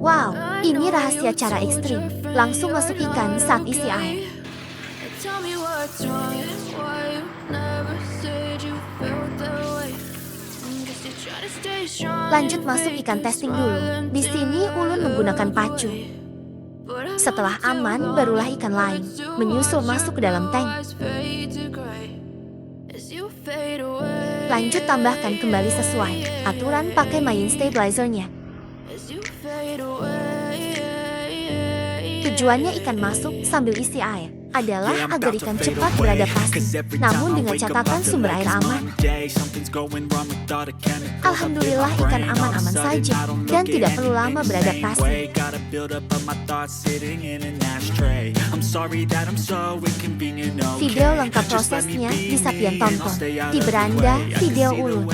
Wow, ini rahasia cara ekstrim. Langsung masuk ikan saat isi air. Lanjut masuk ikan testing dulu. Di sini ulun menggunakan pacu. Setelah aman, barulah ikan lain menyusul masuk ke dalam tank. Lanjut tambahkan kembali sesuai aturan, pakai main stabilizernya. Tujuannya ikan masuk sambil isi air adalah agar ikan cepat beradaptasi. Namun dengan catatan sumber air aman. Alhamdulillah ikan aman-aman saja dan tidak perlu lama beradaptasi. Video lengkap prosesnya bisa pian tonton di beranda video ulun.